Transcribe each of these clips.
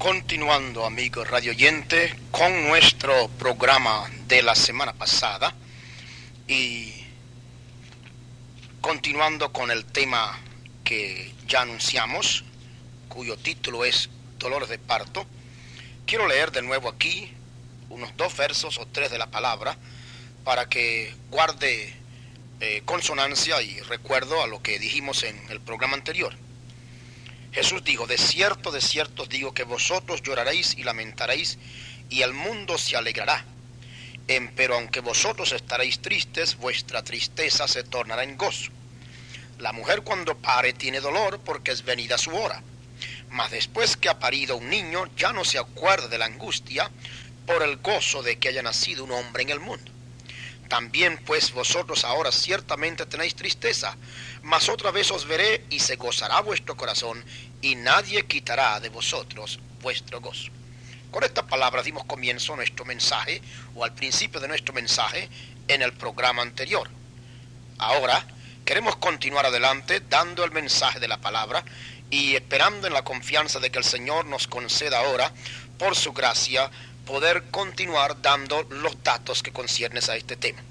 Continuando, amigos radioyentes, con nuestro programa de la semana pasada y continuando con el tema que ya anunciamos, cuyo título es Dolores de parto, quiero leer de nuevo aquí unos 2 versos o 3 de la palabra para que guarde consonancia y recuerdo a lo que dijimos en el programa anterior. Jesús dijo: de cierto os digo que vosotros lloraréis y lamentaréis, y el mundo se alegrará. Pero aunque vosotros estaréis tristes, vuestra tristeza se tornará en gozo. La mujer cuando pare tiene dolor porque es venida su hora. Mas después que ha parido un niño, ya no se acuerda de la angustia por el gozo de que haya nacido un hombre en el mundo. También pues vosotros ahora ciertamente tenéis tristeza, mas otra vez os veré y se gozará vuestro corazón, y nadie quitará de vosotros vuestro gozo. Con estas palabras dimos comienzo a nuestro mensaje, o al principio de nuestro mensaje, en el programa anterior. Ahora queremos continuar adelante dando el mensaje de la palabra y esperando en la confianza de que el Señor nos conceda ahora, por su gracia, poder continuar dando los datos que conciernen a este tema.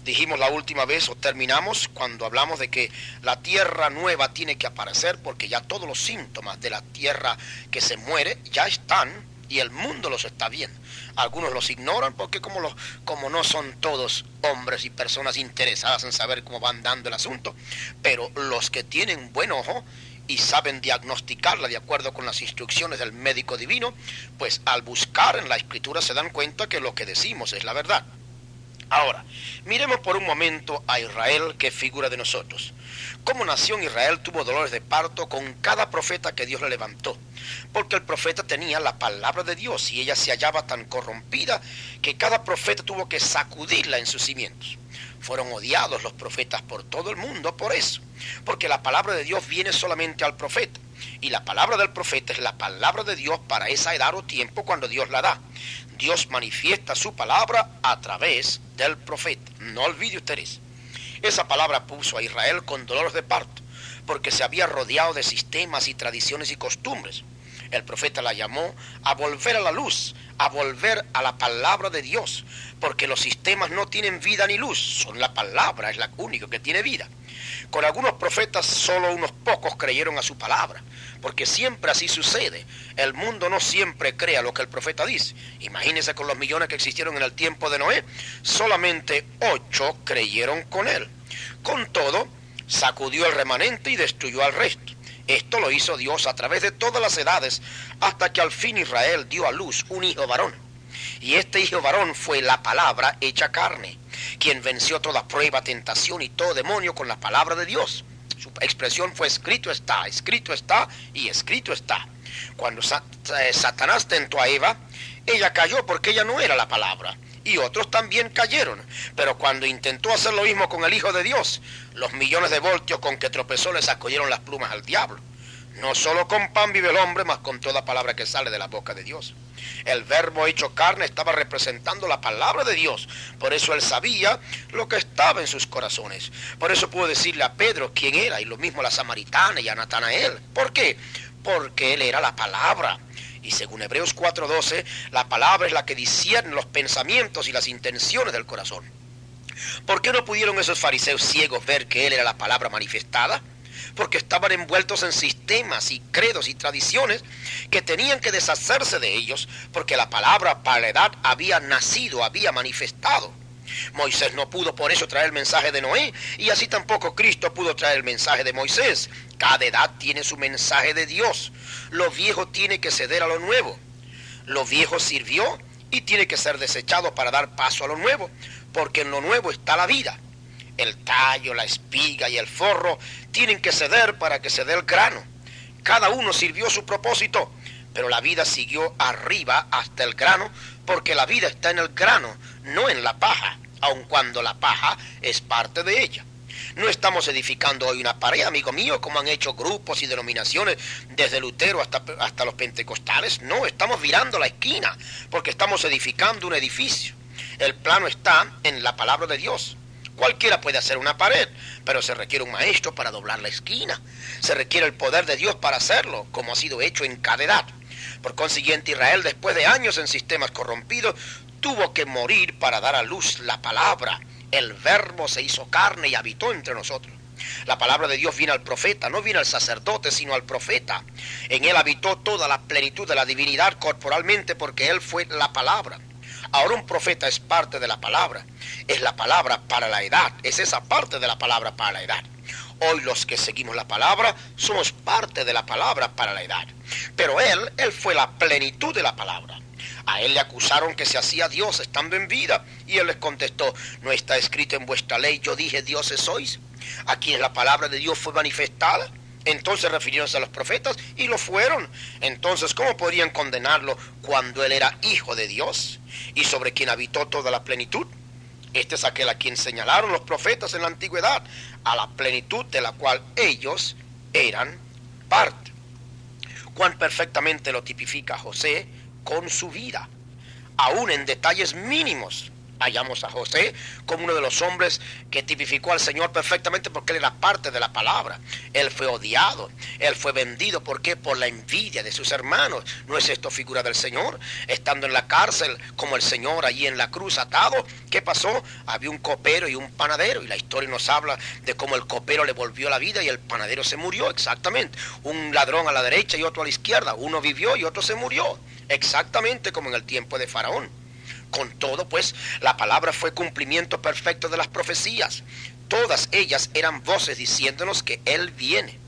Dijimos la última vez, o terminamos, cuando hablamos de que la tierra nueva tiene que aparecer, porque ya todos los síntomas de la tierra que se muere ya están, y el mundo los está viendo. Algunos los ignoran porque como no son todos hombres y personas interesadas en saber cómo va andando el asunto, pero los que tienen buen ojo y saben diagnosticarla de acuerdo con las instrucciones del médico divino, pues al buscar en la escritura se dan cuenta que lo que decimos es la verdad. Ahora, miremos por un momento a Israel, que es figura de nosotros. Como nación, Israel tuvo dolores de parto con cada profeta que Dios le levantó, porque el profeta tenía la palabra de Dios y ella se hallaba tan corrompida que cada profeta tuvo que sacudirla en sus cimientos. Fueron odiados los profetas por todo el mundo por eso, porque la palabra de Dios viene solamente al profeta, y la palabra del profeta es la palabra de Dios para esa edad o tiempo cuando Dios la da. Dios manifiesta su palabra a través del profeta. No olvide ustedes, esa palabra puso a Israel con dolores de parto, porque se había rodeado de sistemas y tradiciones y costumbres. El profeta la llamó a volver a la luz, a volver a la palabra de Dios, porque los sistemas no tienen vida ni luz, son la palabra, es la única que tiene vida. Con algunos profetas solo unos pocos creyeron a su palabra, porque siempre así sucede. El mundo no siempre cree a lo que el profeta dice. Imagínense con los millones que existieron en el tiempo de Noé, solamente 8 creyeron con él. Con todo, sacudió el remanente y destruyó al resto. Esto lo hizo Dios a través de todas las edades, hasta que al fin Israel dio a luz un hijo varón. Y este hijo varón fue la palabra hecha carne, quien venció toda prueba, tentación y todo demonio con la palabra de Dios. Su expresión fue escrito está y escrito está. Cuando Satanás tentó a Eva, ella cayó porque ella no era la palabra. Y otros también cayeron. Pero cuando intentó hacer lo mismo con el Hijo de Dios, los millones de voltios con que tropezó le sacudieron las plumas al diablo. No solo con pan vive el hombre, mas con toda palabra que sale de la boca de Dios. El verbo hecho carne estaba representando la palabra de Dios. Por eso él sabía lo que estaba en sus corazones. Por eso pudo decirle a Pedro quién era, y lo mismo a la samaritana y a Natanael. ¿Por qué? Porque él era la palabra. Y según Hebreos 4:12, la palabra es la que discierne los pensamientos y las intenciones del corazón. ¿Por qué no pudieron esos fariseos ciegos ver que él era la palabra manifestada? Porque estaban envueltos en sistemas y credos y tradiciones que tenían que deshacerse de ellos, porque la palabra para la edad había nacido, había manifestado. Moisés no pudo por eso traer el mensaje de Noé, y así tampoco Cristo pudo traer el mensaje de Moisés. Cada edad tiene su mensaje de Dios. Lo viejo tiene que ceder a lo nuevo. Lo viejo sirvió y tiene que ser desechado para dar paso a lo nuevo, porque en lo nuevo está la vida. El tallo, la espiga y el forro tienen que ceder para que se dé el grano. Cada uno sirvió su propósito, pero la vida siguió arriba hasta el grano, porque la vida está en el grano, no en la paja, aun cuando la paja es parte de ella. No estamos edificando hoy una pared, amigo mío, como han hecho grupos y denominaciones desde Lutero hasta los pentecostales. No, estamos virando la esquina, porque estamos edificando un edificio. El plano está en la palabra de Dios. Cualquiera puede hacer una pared, pero se requiere un maestro para doblar la esquina. Se requiere el poder de Dios para hacerlo, como ha sido hecho en cada edad. Por consiguiente, Israel, después de años en sistemas corrompidos, tuvo que morir para dar a luz la palabra. El Verbo se hizo carne y habitó entre nosotros. La palabra de Dios viene al profeta, no viene al sacerdote, sino al profeta. En él habitó toda la plenitud de la divinidad corporalmente, porque él fue la palabra. Ahora un profeta es parte de la palabra. Es la palabra para la edad. Es esa parte de la palabra para la edad. Hoy los que seguimos la palabra somos parte de la palabra para la edad. Pero él fue la plenitud de la palabra. A él le acusaron que se hacía Dios estando en vida. Y él les contestó: ¿no está escrito en vuestra ley, yo dije dioses sois? A quienes la palabra de Dios fue manifestada. Entonces refiriéndose a los profetas, y lo fueron. Entonces, ¿cómo podrían condenarlo cuando él era hijo de Dios y sobre quien habitó toda la plenitud? Este es aquel a quien señalaron los profetas en la antigüedad, a la plenitud de la cual ellos eran parte. Cuán perfectamente lo tipifica José con su vida, aún en detalles mínimos. Hallamos a José como uno de los hombres que tipificó al Señor perfectamente, porque él era parte de la palabra. Él fue odiado, él fue vendido. ¿Por qué? Por la envidia de sus hermanos. ¿No es esto figura del Señor? Estando en la cárcel como el Señor allí en la cruz atado, ¿qué pasó? Había un copero y un panadero, y la historia nos habla de cómo el copero le volvió la vida y el panadero se murió. Exactamente, un ladrón a la derecha y otro a la izquierda. Uno vivió y otro se murió, exactamente como en el tiempo de Faraón. Con todo, pues, la palabra fue cumplimiento perfecto de las profecías. Todas ellas eran voces diciéndonos que Él viene.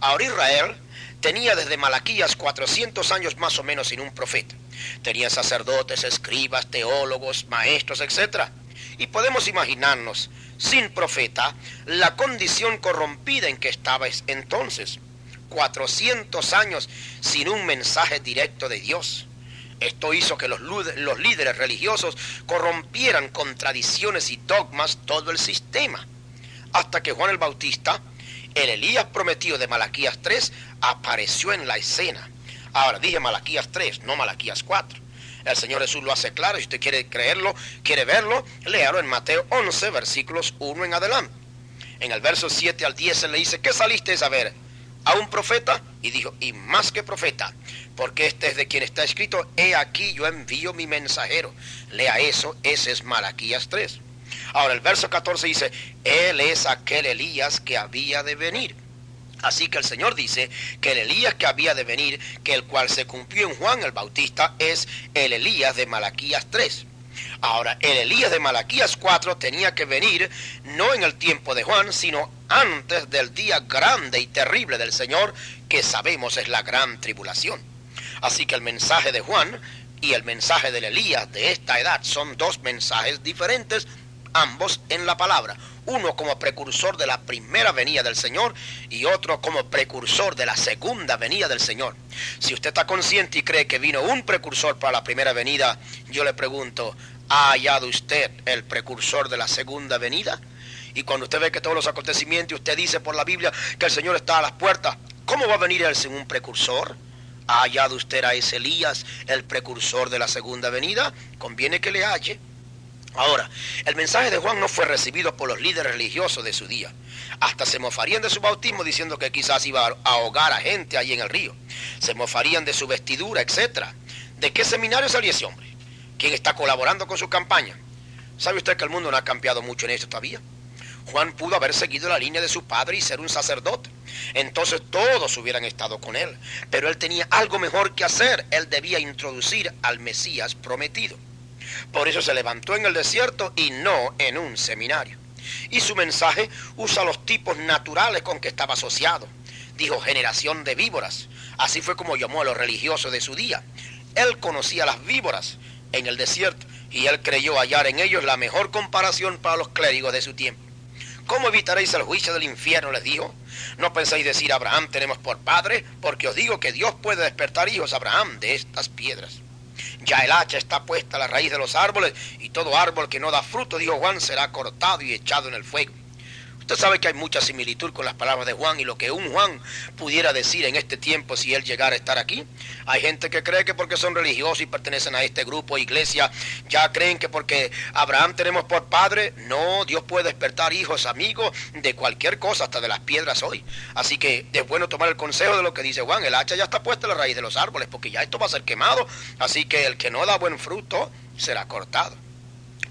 Ahora Israel tenía desde Malaquías 400 años más o menos sin un profeta. Tenía sacerdotes, escribas, teólogos, maestros, etc. Y podemos imaginarnos, sin profeta, la condición corrompida en que estaba entonces. 400 años sin un mensaje directo de Dios. Esto hizo que los líderes religiosos corrompieran con tradiciones y dogmas todo el sistema, hasta que Juan el Bautista, el Elías prometido de Malaquías 3, apareció en la escena. Ahora, dije Malaquías 3, no Malaquías 4. El Señor Jesús lo hace claro. Si usted quiere creerlo, quiere verlo, léalo en Mateo 11, versículos 1 en adelante. En el verso 7 al 10 él le dice: ¿qué salisteis a ver? ¿A un profeta? Y dijo: y más que profeta, porque este es de quien está escrito: he aquí yo envío mi mensajero. Lea eso, ese es Malaquías 3. Ahora el verso 14 dice: él es aquel Elías que había de venir. Así que el Señor dice que el Elías que había de venir, que el cual se cumplió en Juan el Bautista, es el Elías de Malaquías 3. Ahora, el Elías de Malaquías 4 tenía que venir no en el tiempo de Juan, sino antes del día grande y terrible del Señor, que sabemos es la gran tribulación. Así que el mensaje de Juan y el mensaje del Elías de esta edad son dos mensajes diferentes, ambos en la palabra. Uno como precursor de la primera venida del Señor y otro como precursor de la segunda venida del Señor. Si usted está consciente y cree que vino un precursor para la primera venida, yo le pregunto: ¿ha hallado usted el precursor de la segunda venida? Y cuando usted ve que todos los acontecimientos, usted dice por la Biblia que el Señor está a las puertas, ¿cómo va a venir él sin un precursor? ¿Ha hallado usted a ese Elías, el precursor de la segunda venida? Conviene que le halle. Ahora, el mensaje de Juan no fue recibido por los líderes religiosos de su día. Hasta se mofarían de su bautismo diciendo que quizás iba a ahogar a gente ahí en el río. Se mofarían de su vestidura, etc. ¿De qué seminario salió ese hombre? ¿Quién está colaborando con su campaña? ¿Sabe usted que el mundo no ha cambiado mucho en esto todavía? Juan pudo haber seguido la línea de su padre y ser un sacerdote. Entonces todos hubieran estado con él. Pero él tenía algo mejor que hacer. Él debía introducir al Mesías prometido. Por eso se levantó en el desierto y no en un seminario. Y su mensaje usa los tipos naturales con que estaba asociado. Dijo: generación de víboras. Así fue como llamó a los religiosos de su día. Él conocía las víboras en el desierto y él creyó hallar en ellos la mejor comparación para los clérigos de su tiempo. ¿Cómo evitaréis el juicio del infierno?, les dijo. No penséis decir: Abraham tenemos por padre, porque os digo que Dios puede despertar hijos a Abraham de estas piedras. Ya el hacha está puesta a la raíz de los árboles, y todo árbol que no da fruto, dijo Juan, será cortado y echado en el fuego. Usted sabe que hay mucha similitud con las palabras de Juan y lo que un Juan pudiera decir en este tiempo si él llegara a estar aquí. Hay gente que cree que porque son religiosos y pertenecen a este grupo, iglesia, ya creen que porque Abraham tenemos por padre. No, Dios puede despertar hijos, amigos, de cualquier cosa, hasta de las piedras hoy. Así que es bueno tomar el consejo de lo que dice Juan. El hacha ya está puesta en la raíz de los árboles, porque ya esto va a ser quemado. Así que el que no da buen fruto será cortado.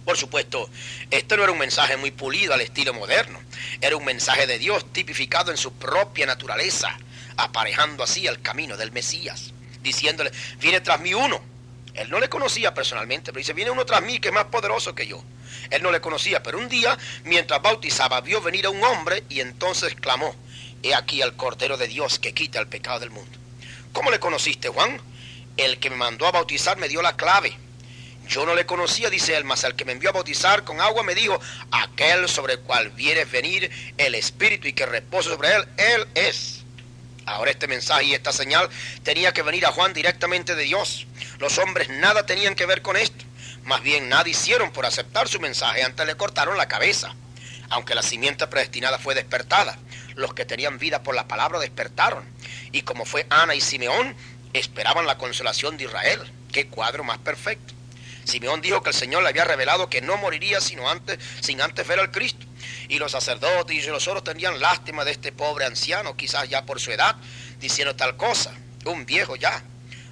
Por supuesto, este no era un mensaje muy pulido al estilo moderno. Era un mensaje de Dios tipificado en su propia naturaleza, aparejando así el camino del Mesías, diciéndole, viene tras mí uno. Él no le conocía personalmente, pero dice, viene uno tras mí que es más poderoso que yo. Él no le conocía, pero un día, mientras bautizaba, vio venir a un hombre y entonces clamó, he aquí el Cordero de Dios que quita el pecado del mundo. ¿Cómo le conociste, Juan? El que me mandó a bautizar me dio la clave. Yo no le conocía, dice él, mas el que me envió a bautizar con agua me dijo, aquel sobre el cual viene venir el Espíritu y que reposa sobre él es. Ahora este mensaje y esta señal tenía que venir a Juan directamente de Dios. Los hombres nada tenían que ver con esto. Más bien nada hicieron por aceptar su mensaje, antes le cortaron la cabeza. Aunque la simiente predestinada fue despertada, los que tenían vida por la palabra despertaron. Y como fue Ana y Simeón, esperaban la consolación de Israel. ¡Qué cuadro más perfecto! Simeón dijo que el Señor le había revelado que no moriría sin antes ver al Cristo. Y los sacerdotes y los otros tenían lástima de este pobre anciano, quizás ya por su edad, diciendo tal cosa, un viejo ya.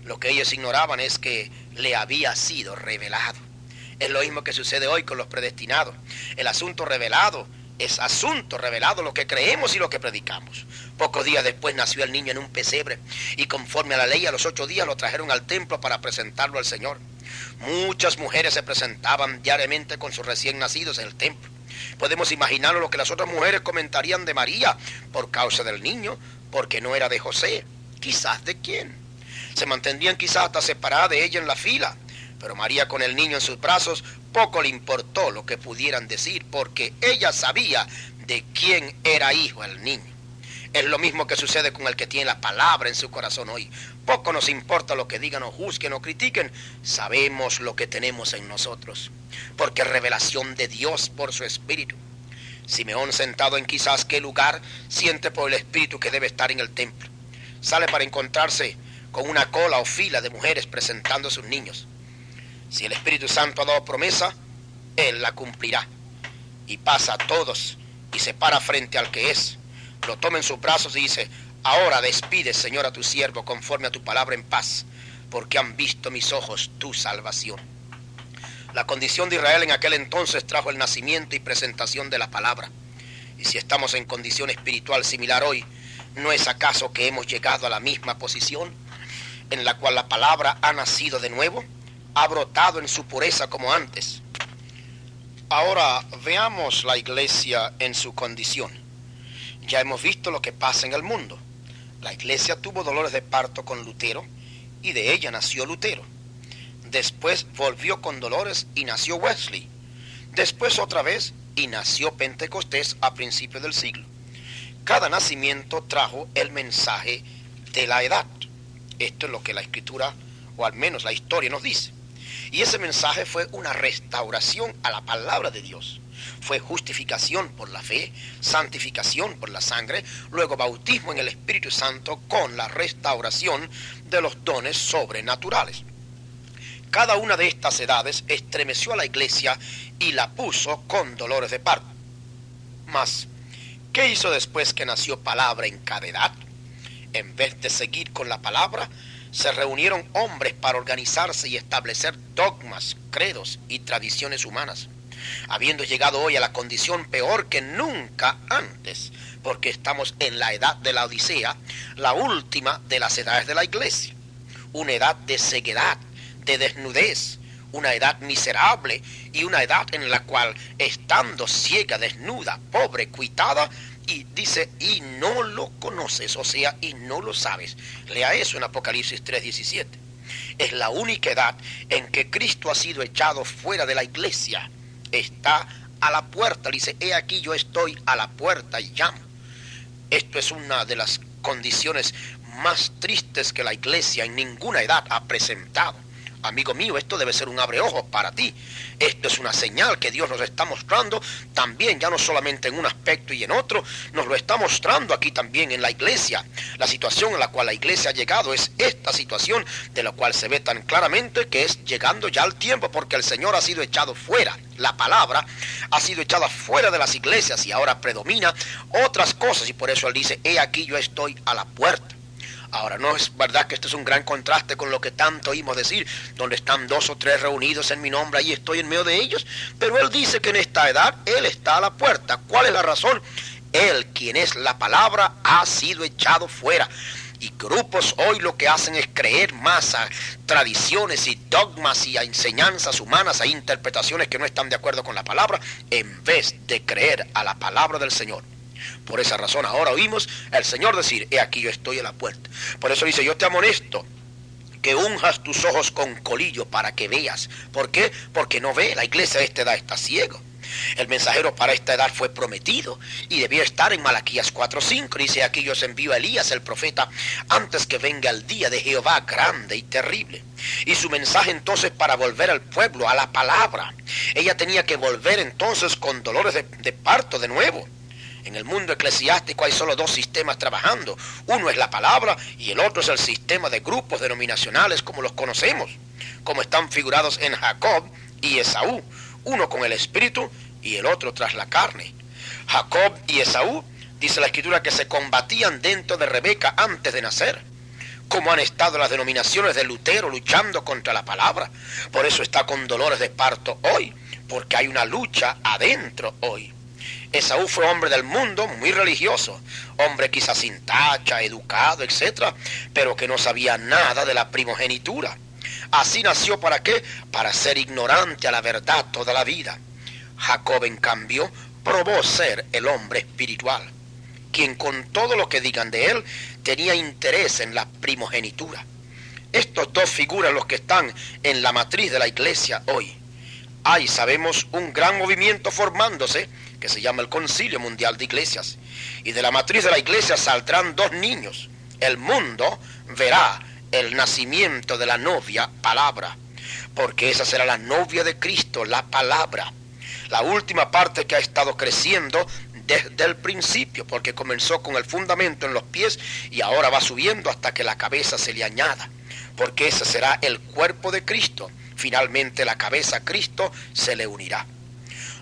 Lo que ellos ignoraban es que le había sido revelado. Es lo mismo que sucede hoy con los predestinados. El asunto revelado es asunto revelado, lo que creemos y lo que predicamos. Pocos días después nació el niño en un pesebre y conforme a la ley a los 8 días lo trajeron al templo para presentarlo al Señor. Muchas mujeres se presentaban diariamente con sus recién nacidos en el templo. Podemos imaginar lo que las otras mujeres comentarían de María por causa del niño, porque no era de José, quizás de quién. Se mantendrían quizás hasta separadas de ella en la fila, pero María con el niño en sus brazos poco le importó lo que pudieran decir, porque ella sabía de quién era hijo el niño. Es lo mismo que sucede con el que tiene la palabra en su corazón hoy. Poco nos importa lo que digan o juzguen o critiquen. Sabemos lo que tenemos en nosotros, porque es revelación de Dios por su Espíritu. Simeón, sentado en quizás qué lugar, siente por el Espíritu que debe estar en el templo. Sale para encontrarse con una cola o fila de mujeres presentando a sus niños. Si el Espíritu Santo ha dado promesa, Él la cumplirá. Y pasa a todos y se para frente al que es. Lo toma en sus brazos y dice, ahora despide, Señor, a tu siervo conforme a tu palabra en paz, porque han visto mis ojos tu salvación. La condición de Israel en aquel entonces trajo el nacimiento y presentación de la palabra. Y si estamos en condición espiritual similar hoy, ¿no es acaso que hemos llegado a la misma posición en la cual la palabra ha nacido de nuevo, ha brotado en su pureza como antes? Ahora veamos la iglesia en su condición. Ya hemos visto lo que pasa en el mundo. La iglesia tuvo dolores de parto con Lutero y de ella nació Lutero. Después volvió con dolores y nació Wesley. Después otra vez y nació Pentecostés a principios del siglo. Cada nacimiento trajo el mensaje de la edad. Esto es lo que la Escritura, o al menos la historia, nos dice. Y ese mensaje fue una restauración a la palabra de Dios. Fue justificación por la fe, santificación por la sangre, luego bautismo en el Espíritu Santo con la restauración de los dones sobrenaturales. Cada una de estas edades estremeció a la iglesia y la puso con dolores de parto. Mas, ¿qué hizo después que nació palabra en cada edad? En vez de seguir con la palabra, se reunieron hombres para organizarse y establecer dogmas, credos y tradiciones humanas, habiendo llegado hoy a la condición peor que nunca antes, porque estamos en la edad de la Odisea, la última de las edades de la iglesia, una edad de ceguedad, de desnudez, una edad miserable y una edad en la cual, estando ciega, desnuda, pobre, cuitada, y dice, y no lo conoces, o sea, y no lo sabes. Lea eso en Apocalipsis 3:17. Es la única edad en que Cristo ha sido echado fuera de la iglesia. Está a la puerta, dice, he aquí yo estoy a la puerta y llamo. Esto es una de las condiciones más tristes que la iglesia en ninguna edad ha presentado. Amigo mío, esto debe ser un abreojos para ti. Esto es una señal que Dios nos está mostrando también, ya no solamente en un aspecto y en otro, nos lo está mostrando aquí también en la iglesia. La situación en la cual la iglesia ha llegado es esta situación, de la cual se ve tan claramente que es llegando ya al tiempo, porque el Señor ha sido echado fuera. La palabra ha sido echada fuera de las iglesias y ahora predomina otras cosas, y por eso Él dice: he aquí yo estoy a la puerta. Ahora, no es verdad que este es un gran contraste con lo que tanto oímos decir, donde están 2 o 3 reunidos en mi nombre, ahí estoy en medio de ellos. Pero Él dice que en esta edad Él está a la puerta. ¿Cuál es la razón? Él, quien es la palabra, ha sido echado fuera. Y grupos hoy lo que hacen es creer más a tradiciones y dogmas y a enseñanzas humanas, a interpretaciones que no están de acuerdo con la palabra, en vez de creer a la palabra del Señor. Por esa razón ahora oímos al Señor decir: he aquí yo estoy a la puerta. Por eso dice: yo te amonesto que unjas tus ojos con colillo para que veas. ¿Por qué? Porque no ve. La iglesia de esta edad está ciego. El mensajero para esta edad fue prometido y debió estar en Malaquías 4:5. Dice: aquí yo os envío a Elías el profeta antes que venga el día de Jehová grande y terrible. Y su mensaje entonces para volver al pueblo a la palabra. Ella tenía que volver entonces con dolores de parto de nuevo. En el mundo eclesiástico hay solo 2 sistemas trabajando. Uno es la palabra y el otro es el sistema de grupos denominacionales como los conocemos, como están figurados en Jacob y Esaú, uno con el espíritu y el otro tras la carne. Jacob y Esaú, dice la Escritura, que se combatían dentro de Rebeca antes de nacer. Como han estado las denominaciones de Lutero luchando contra la palabra. Por eso está con dolores de parto hoy, porque hay una lucha adentro hoy. Esaú fue hombre del mundo, muy religioso, hombre quizás sin tacha, educado, etc., pero que no sabía nada de la primogenitura. Así nació, ¿para qué? Para ser ignorante a la verdad toda la vida. Jacob, en cambio, probó ser el hombre espiritual, quien con todo lo que digan de él, tenía interés en la primogenitura. Estos 2 figuras los que están en la matriz de la iglesia hoy. Hay, sabemos, un gran movimiento formándose, que se llama el Concilio Mundial de Iglesias. Y de la matriz de la iglesia saldrán 2 niños. El mundo verá el nacimiento de la novia palabra, porque esa será la novia de Cristo, la palabra. La última parte que ha estado creciendo desde el principio, porque comenzó con el fundamento en los pies y ahora va subiendo hasta que la cabeza se le añada, porque ese será el cuerpo de Cristo. Finalmente la cabeza a Cristo se le unirá.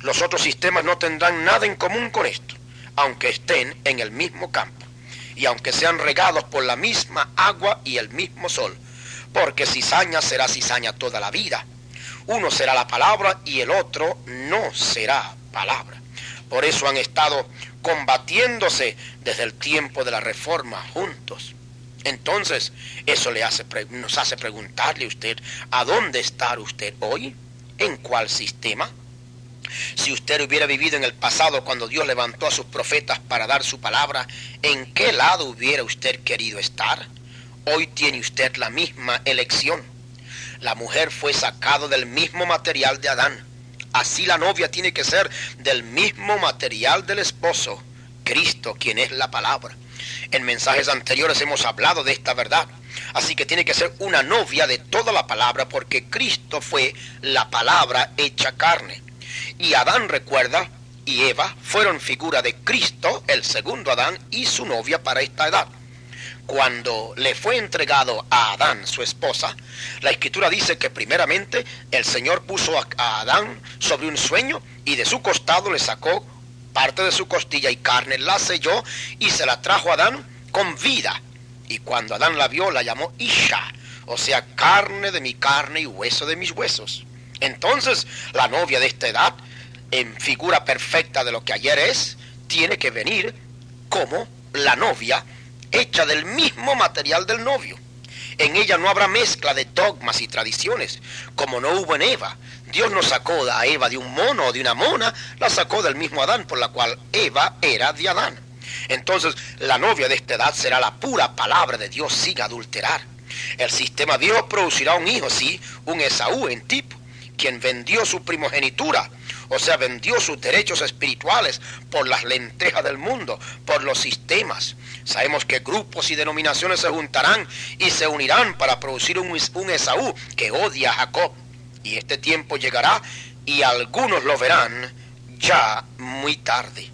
Los otros sistemas no tendrán nada en común con esto, aunque estén en el mismo campo y aunque sean regados por la misma agua y el mismo sol, porque cizaña será cizaña toda la vida. Uno será la palabra y el otro no será palabra. Por eso han estado combatiéndose desde el tiempo de la Reforma juntos. Entonces, eso nos hace preguntarle a usted: ¿a dónde está usted hoy? ¿En cuál sistema? Si usted hubiera vivido en el pasado cuando Dios levantó a sus profetas para dar su palabra, ¿en qué lado hubiera usted querido estar? Hoy tiene usted la misma elección. La mujer fue sacada del mismo material de Adán. Así la novia tiene que ser del mismo material del esposo, Cristo, quien es la palabra. En mensajes anteriores hemos hablado de esta verdad. Así que tiene que ser una novia de toda la palabra, porque Cristo fue la palabra hecha carne. Y Adán, recuerda, y Eva fueron figura de Cristo, el segundo Adán, y su novia para esta edad. Cuando le fue entregado a Adán, su esposa, la Escritura dice que primeramente el Señor puso a Adán sobre un sueño y de su costado le sacó parte de su costilla y carne, la selló y se la trajo a Adán con vida. Y cuando Adán la vio, la llamó Isha, o sea, carne de mi carne y hueso de mis huesos. Entonces, la novia de esta edad, en figura perfecta de lo que ayer es, tiene que venir como la novia hecha del mismo material del novio. En ella no habrá mezcla de dogmas y tradiciones, como no hubo en Eva. Dios no sacó a Eva de un mono o de una mona, la sacó del mismo Adán, por la cual Eva era de Adán. Entonces, la novia de esta edad será la pura palabra de Dios sin adulterar. El sistema viejo producirá un hijo, sí, un Esaú en tipo, quien vendió su primogenitura, O sea, vendió sus derechos espirituales por las lentejas del mundo, por los sistemas. Sabemos que grupos y denominaciones se juntarán y se unirán para producir un Esaú que odia a Jacob. Y este tiempo llegará y algunos lo verán ya muy tarde.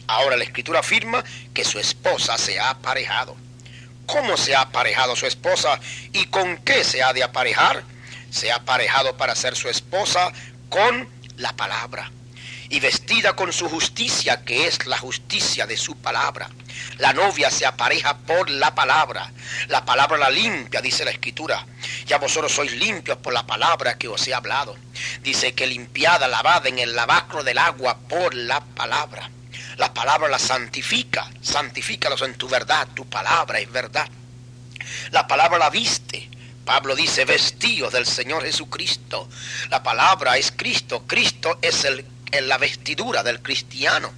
Ahora la Escritura afirma que su esposa se ha aparejado. ¿Cómo se ha aparejado su esposa y con qué se ha de aparejar? Se ha aparejado para ser su esposa con la palabra y vestida con su justicia, que es la justicia de su palabra. La novia se apareja por la palabra la limpia, dice la Escritura. Ya vosotros sois limpios por la palabra que os he hablado. Dice que limpiada, lavada en el lavacro del agua por la palabra. La palabra la santifica, santifícalos en tu verdad, tu palabra es verdad. La palabra la viste. Pablo dice, vestíos del Señor Jesucristo. La palabra es Cristo. Cristo es la vestidura del cristiano.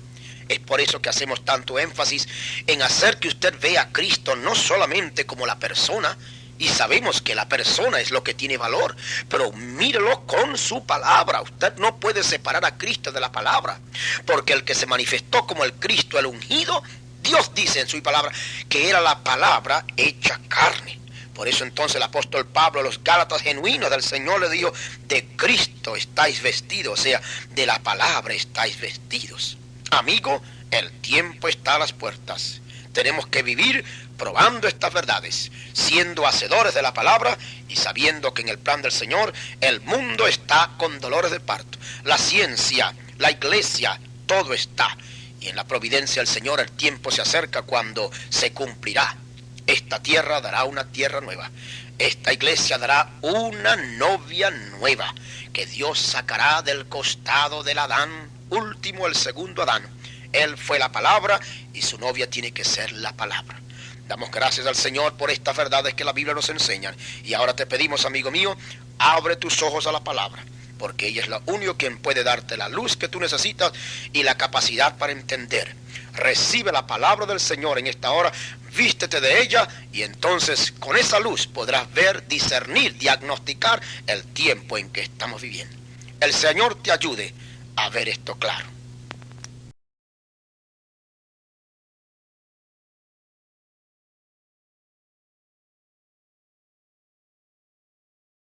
Es por eso que hacemos tanto énfasis en hacer que usted vea a Cristo no solamente como la persona, y sabemos que la persona es lo que tiene valor, pero mírelo con su palabra. Usted no puede separar a Cristo de la palabra, porque el que se manifestó como el Cristo, el ungido, Dios dice en su palabra que era la palabra hecha carne. Por eso entonces el apóstol Pablo a los Gálatas genuinos del Señor le dijo, de Cristo estáis vestidos, o sea, de la palabra estáis vestidos. Amigo, el tiempo está a las puertas. Tenemos que vivir probando estas verdades, siendo hacedores de la palabra y sabiendo que en el plan del Señor el mundo está con dolores de parto. La ciencia, la iglesia, todo está. Y en la providencia del Señor el tiempo se acerca cuando se cumplirá. Esta tierra dará una tierra nueva. Esta iglesia dará una novia nueva que Dios sacará del costado del Adán último, el segundo Adán. Él fue la palabra y su novia tiene que ser la palabra. Damos gracias al Señor por estas verdades que la Biblia nos enseña. Y ahora te pedimos, amigo mío, abre tus ojos a la palabra, porque ella es la única quien puede darte la luz que tú necesitas y la capacidad para entender. Recibe la palabra del Señor en esta hora, vístete de ella y entonces con esa luz podrás ver, discernir, diagnosticar el tiempo en que estamos viviendo. El Señor te ayude a ver esto claro.